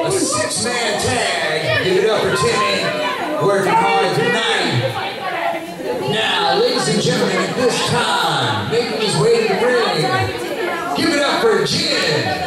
A six-man tag. Give it up for Timmy. Working hard tonight. Now, ladies and gentlemen, at this time, making his way to the ring. Give it up for Jin.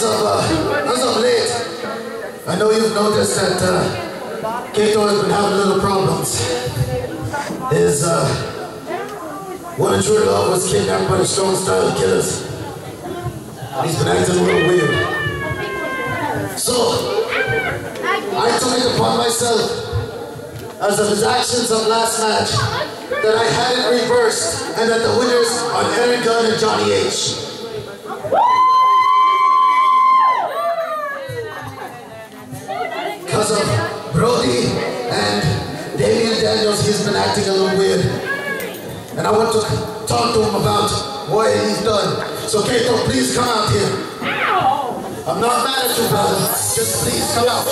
As of late, I know you've noticed that Kato has been having little problems. His one of true love was kidnapped by the Stone Style Killers. He's been acting a little weird. So, I took it upon myself, as of his actions of last match, that I had it reversed, and that the winners are Aaron Gunn and Johnny H. Because of Brody and Damian Daniels, he's been acting a little weird. And I want to talk to him about what he's done. So Kato, please come out here. I'm not mad at you, brother. Just please come out.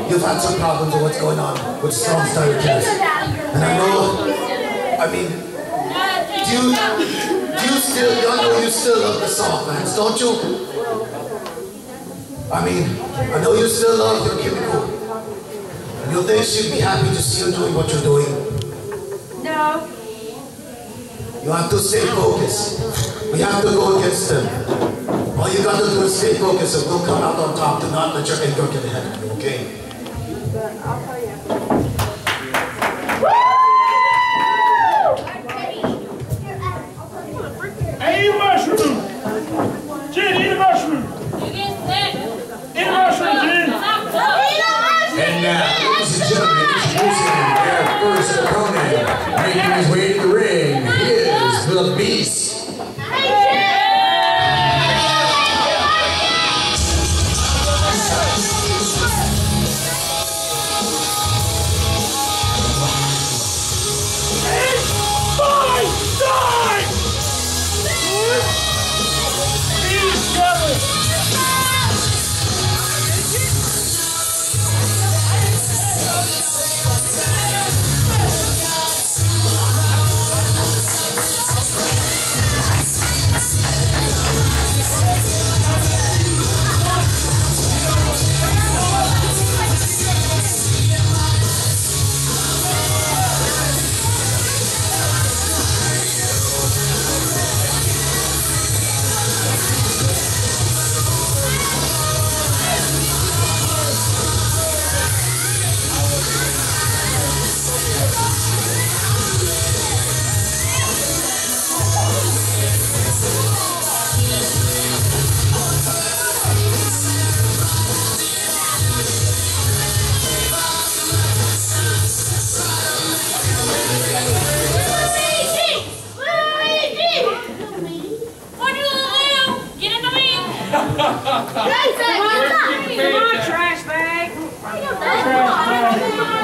You've had some problems with what's going on with Stone Style Killers. And I know, I mean, you know you still love the soft fans, don't you? I mean, I know you still love your Kimiko. And you think she'd be happy to see you doing what you're doing. No. You have to stay focused. We have to go against them. All you got to do is stay focused and we'll come out on top. Do not let your anger get ahead of you, okay? But I'll tell you. Hey, eat a mushroom! Jen, eat a mushroom! You get sick! Eat a mushroom, Jen! And now, ladies and gentlemen, introducing their first opponent, making his way to the ring, is the Beast.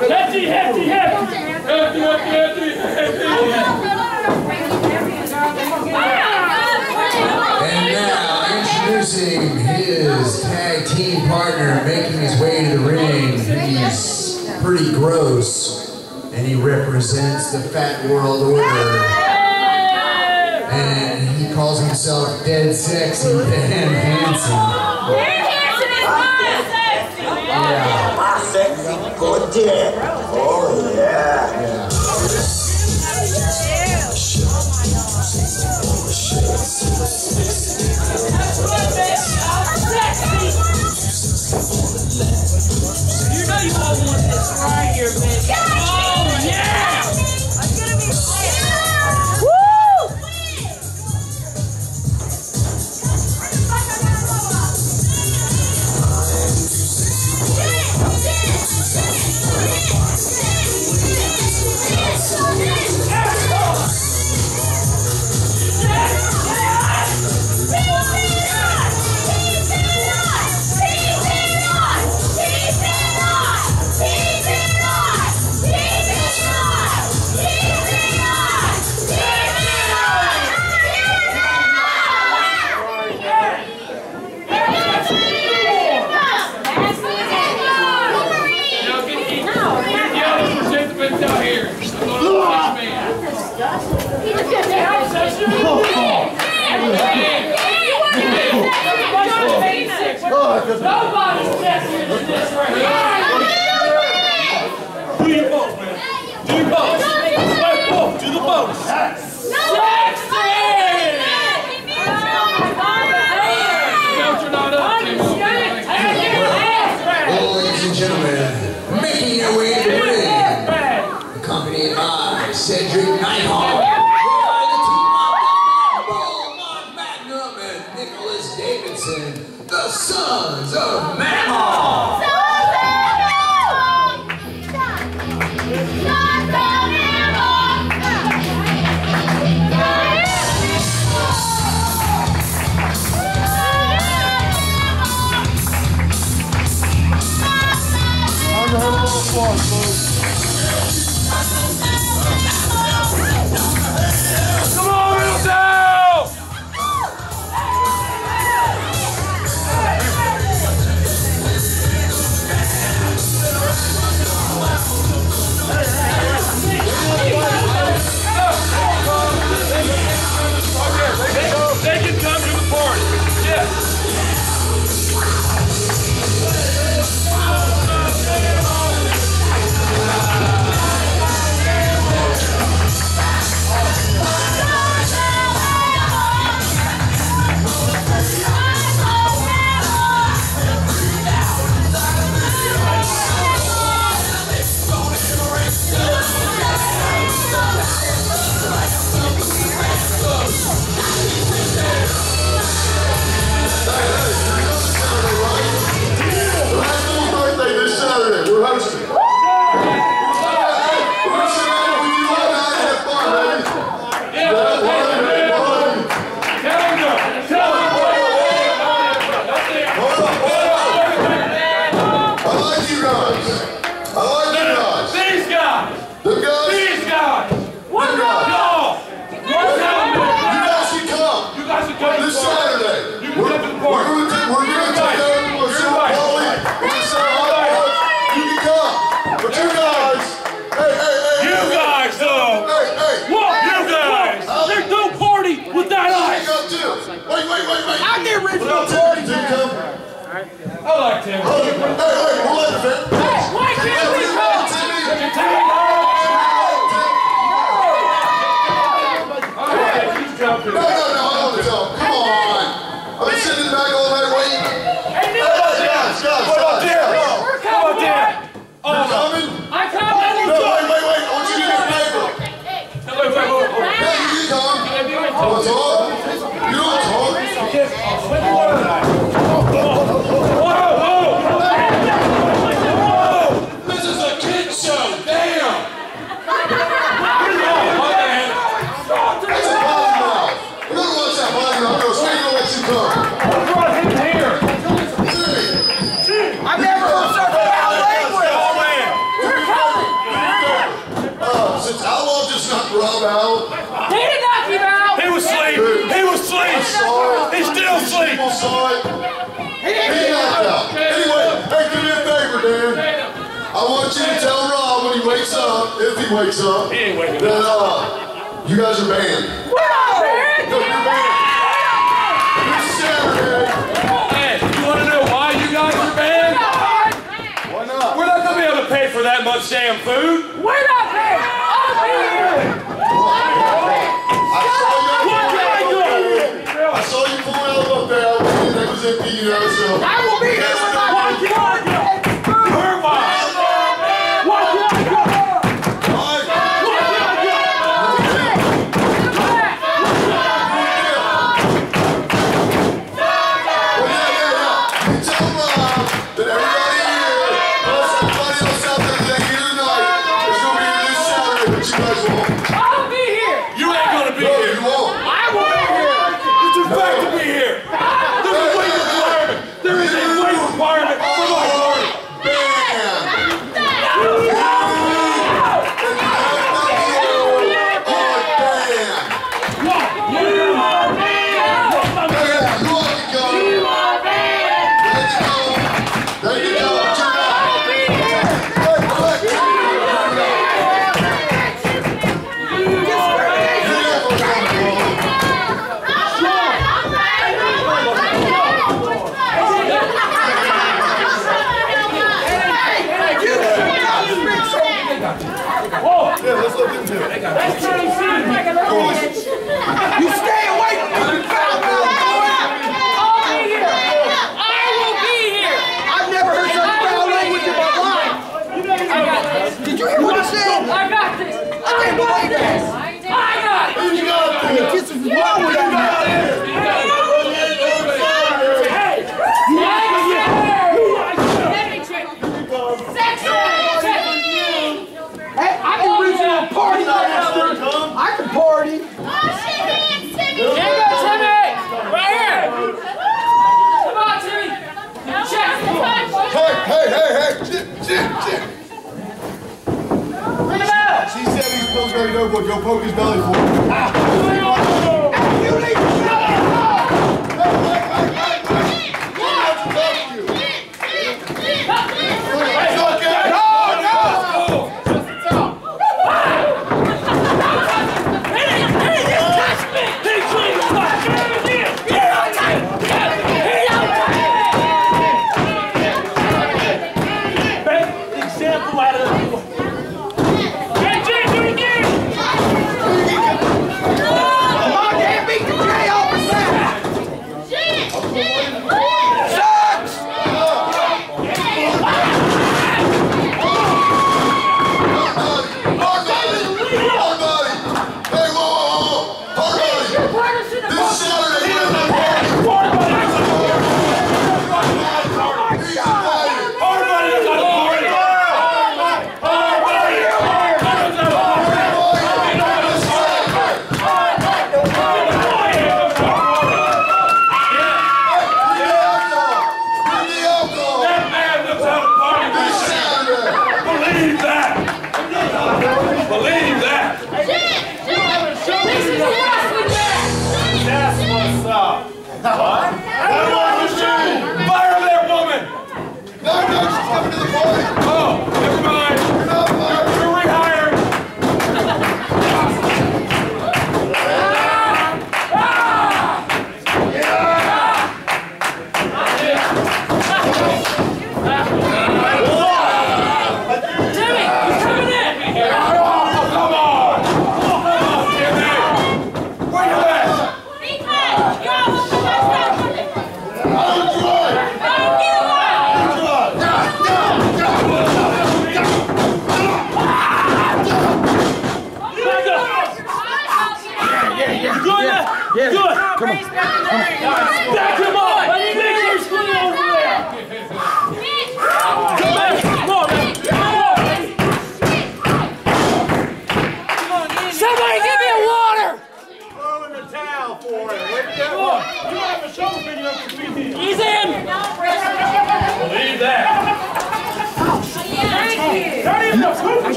Hefty, hefty, hefty. Hefty, hefty, hefty, hefty. And now, introducing his tag team partner, making his way to the ring. He's pretty gross, and he represents the Fat World Order. And he calls himself Dead Sexy Dan Hansen. Dan Hansen is not sexy, man. Yeah. My sexy good dick. Oh, yeah. You know you all want this right here, man. Oh, yeah! I'm gonna be playing. Woo! Nobody's sexier than this right here. Do your boat, man. Do your boat. Let's go. Do the boat. Sexy! Well, ladies and gentlemen, making your way to the ring, accompanied by Cedric Nighthawk, the Sons of Mamaw. Come on, Middletown! They can come to the party. Yeah. Wait. I get original party now. I like Tim. Hey, we'll let it fit. Hey, why can't we come? No, I don't want to jump. Come on. I've been sitting back all night waiting. Hey, guys. What about Tim? We're coming. You're coming? I'm coming. No, wait. I want you to get your paper. Hey, you come. What's up? You don't talk. Whoa! saw it. He knocked out. Anyway, hey, do me a favor, Dan. I want you to tell Rob when he wakes up, if he wakes up, He ain't waking up. that you guys are banned. We're not banned. No, you're banned. This Saturday. Hey, you want to know why you guys are banned? Why not? We're not going to be able to pay for that much damn food. We're not banned. I'll be here. I saw you pull out up there. That was empty, you know, so. I will be here with my wife. Go poke his belly for him. You need to shut up!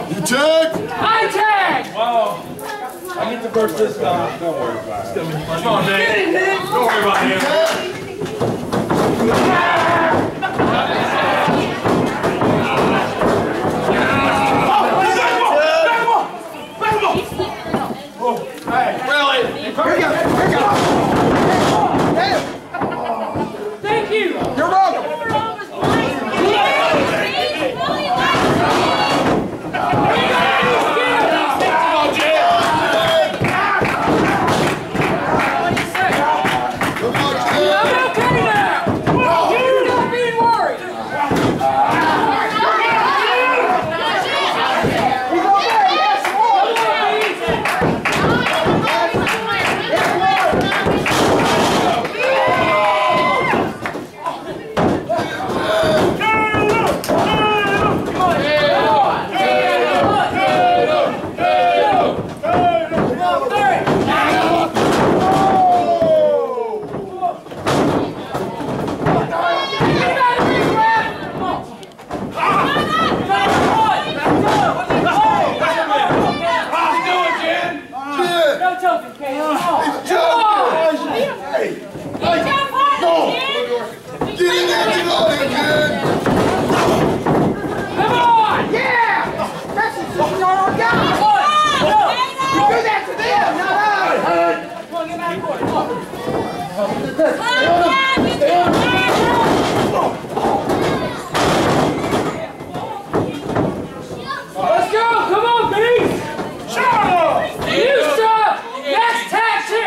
You tag? I tag! Wow. I get the first this time. Don't worry about it. Come on, Dave. Don't worry about him. Thank you. You're welcome. Let's go! Come on, beast! You stop! That's tag team!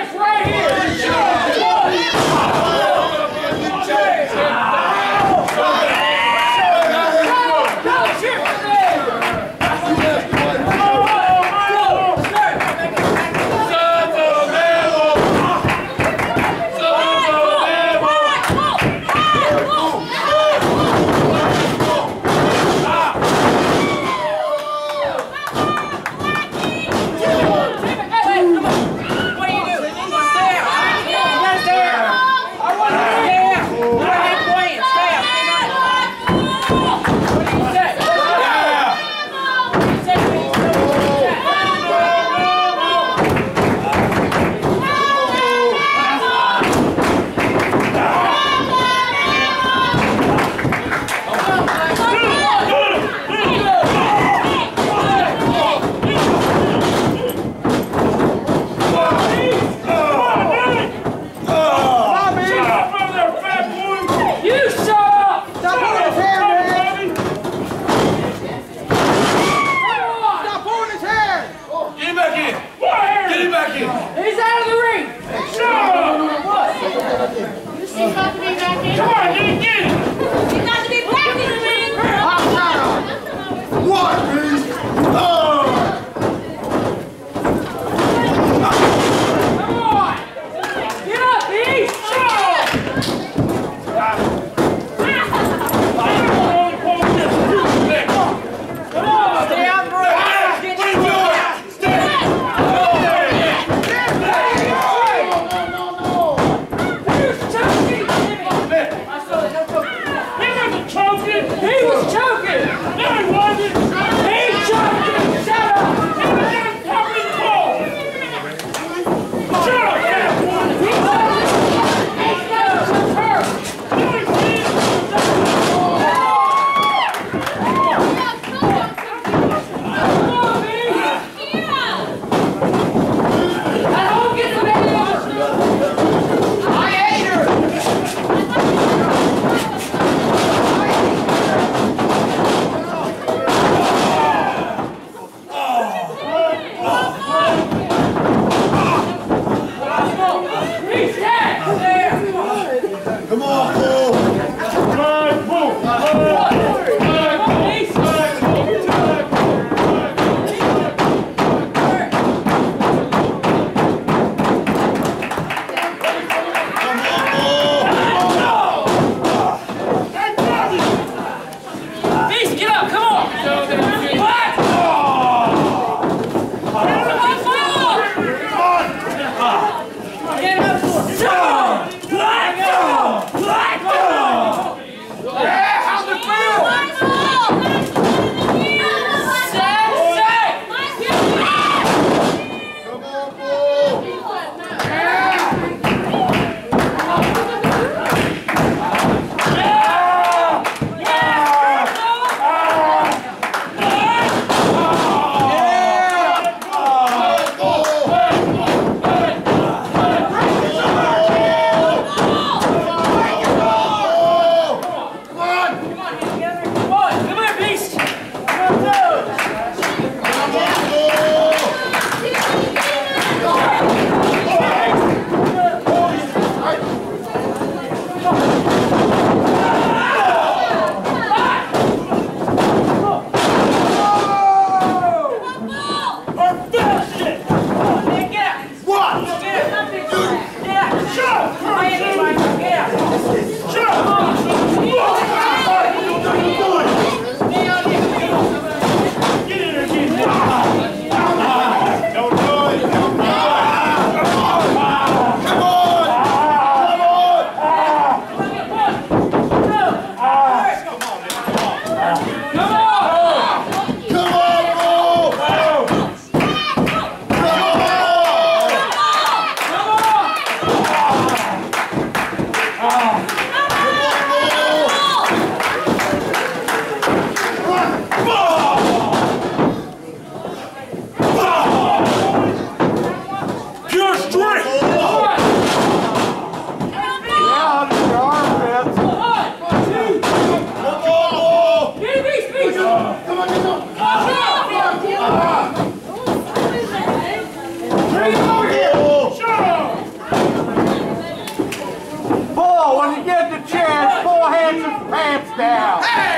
down. Hey!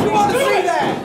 You want to see that?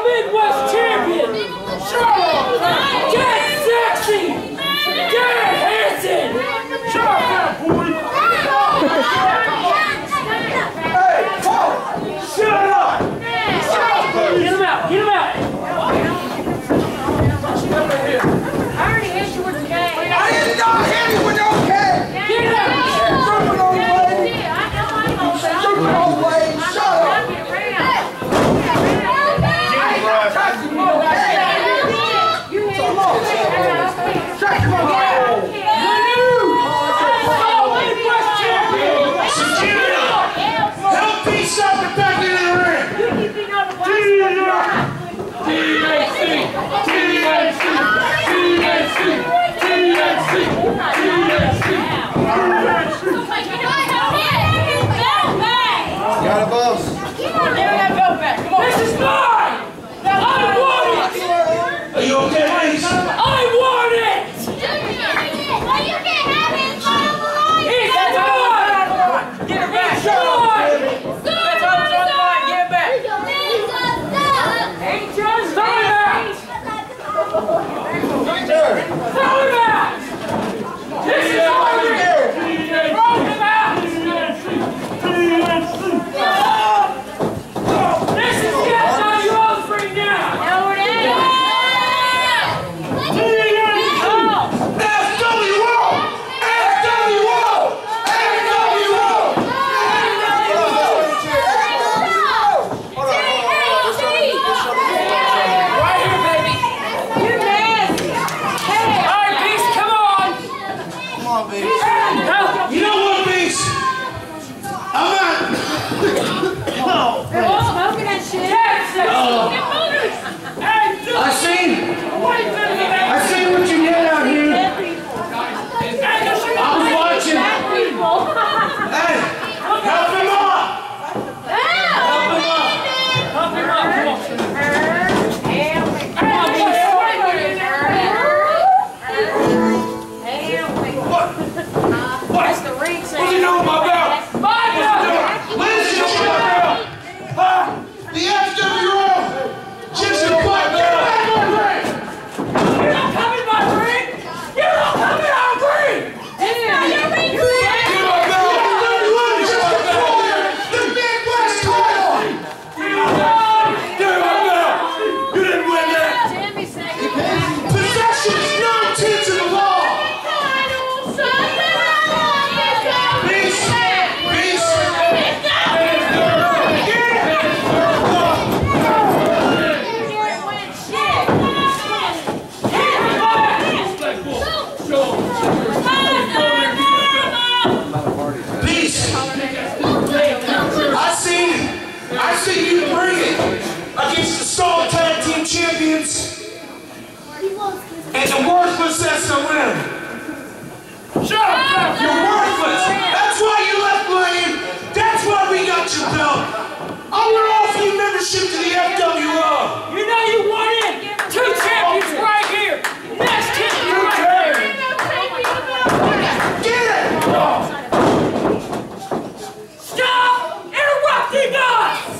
Midwest champion! Charlotte! against the Star Tag Team Champions and the worthless S.A.W. Shut up! You're worthless! That's why you left Lane! That's why we got your belt! I want to offer you membership to the fWo! You know you won it! 2 champions right here! Next champion right here! Get it! Stop interrupting us!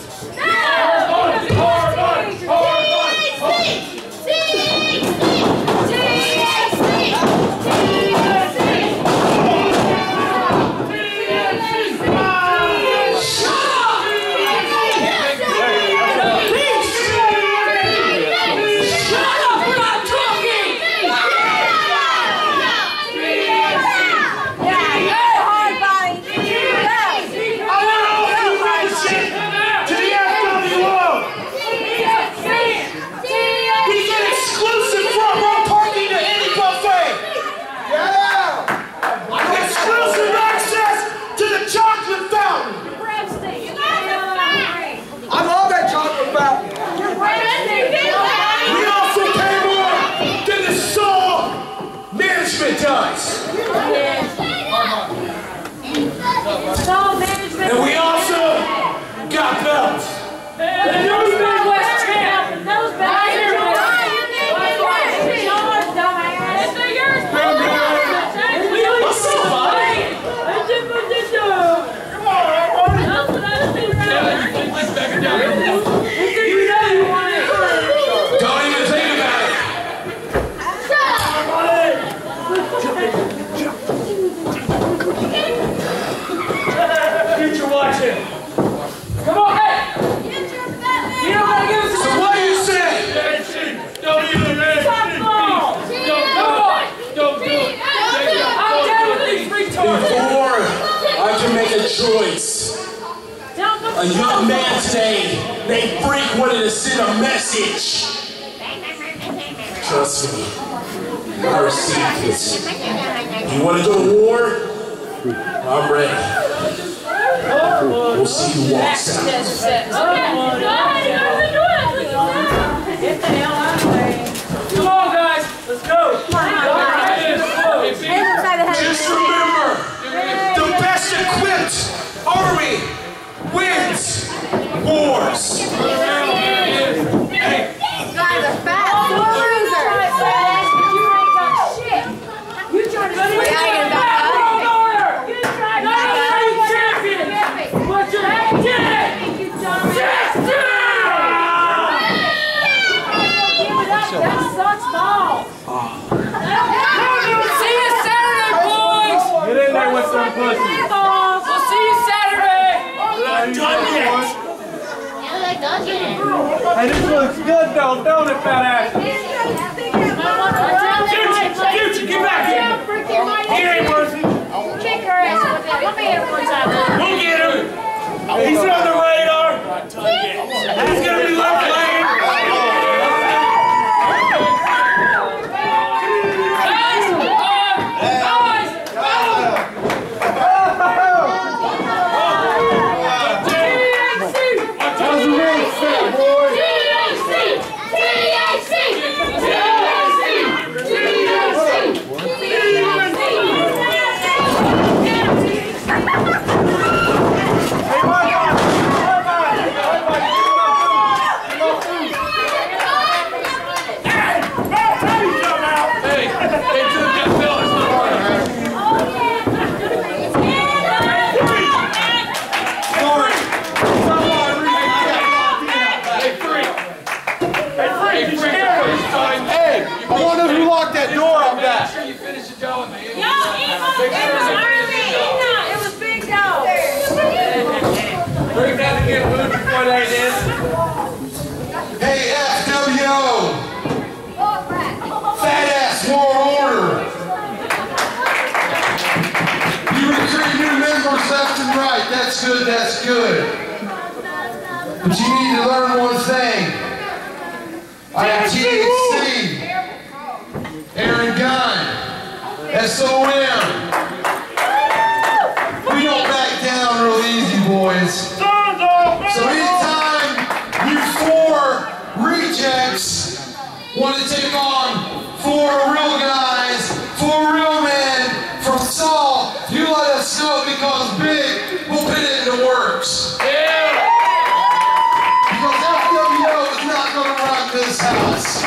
And we also got belts. Don't even think about it. Future watching. Come on, hey! You don't gotta give us a So what do you say? Don't even Don't do it. I'm down with these retards. Before I can make a choice, a young man today named Freak wanted to send a message. Trust me, I received it. You want to go to war? I'm ready. We'll see who walks out. Come on, guys. Let's go. Just remember, the best equipped army wins wars. Hey, Guys are fat. You trying to get back up? What's your head? Get it! That sucks balls. See you Saturday, boys! Get in there with some pussy. We'll see you Saturday! Hey, this looks good though, don't it, fat ass? Future, get back here! He ain't pussy. Kick her ass with that. Let me hit her one time. We'll get him. He's on the radar. He's gonna be left lane. Hey, fWo! Fat ass war order! You recruit new members left and right. That's good, that's good. But you need to learn one thing. I have THC, Aaron Gunn, S.A.W. We don't back down real easy, boys. So anytime you four rejects want to take on 4 real guys, 4 real men from S.A.W, you let us know because Big will put it in the works. Because fWo is not going to run this house.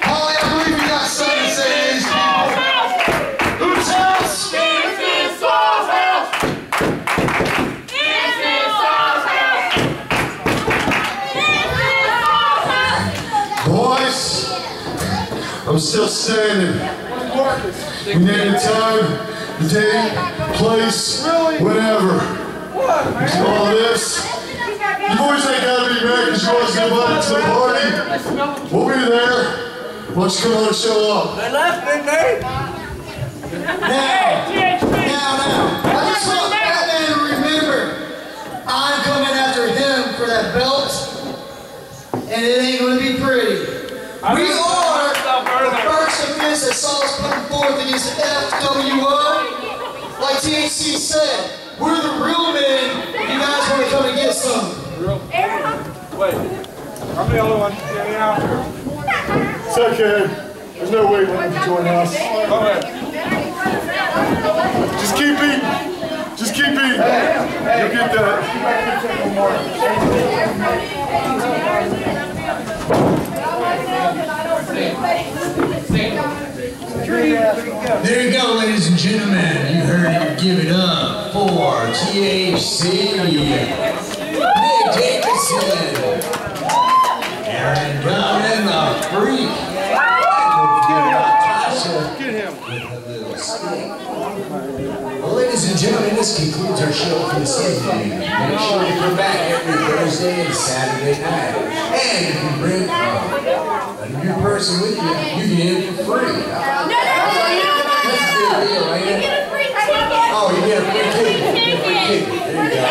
Holly, I believe you got something to say to these people. Whose house? Boys, I'm still standing. We name the time, the date, place, whatever. All this. You boys ain't gotta be mad because you always get invited to the party. We'll be there. Why don't you come on and show up? They left, didn't they? Now, I just want Batman to remember I'm coming after him for that belt, and it ain't gonna be pretty. We are the first offense that Saul's putting forth against fWo. Like THC said, we're the real men. You guys want to come and get some? Wait, I'm the only one getting out here. It's okay. There's no way we're going to join us. Okay. Just keep eating. Just keep eating. You'll get that. There you go, ladies and gentlemen. You heard him give it up for THC. Nick Jacobson. Aaron Gunn and the Freak. Get him. Well, ladies and gentlemen, this concludes our show for this evening. Make sure you come back every Thursday and Saturday night. And if you bring a new person with you, you can get it for free. That's a good deal, ain't it? Oh, you get a free ticket. You get a free ticket. There you go.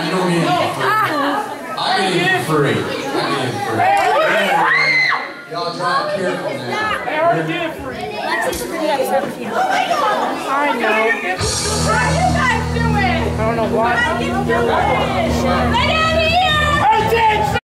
You don't need it for free. I get it for free. Y'all drive careful now. I already did it for you. I know. What are you guys doing? I don't know why.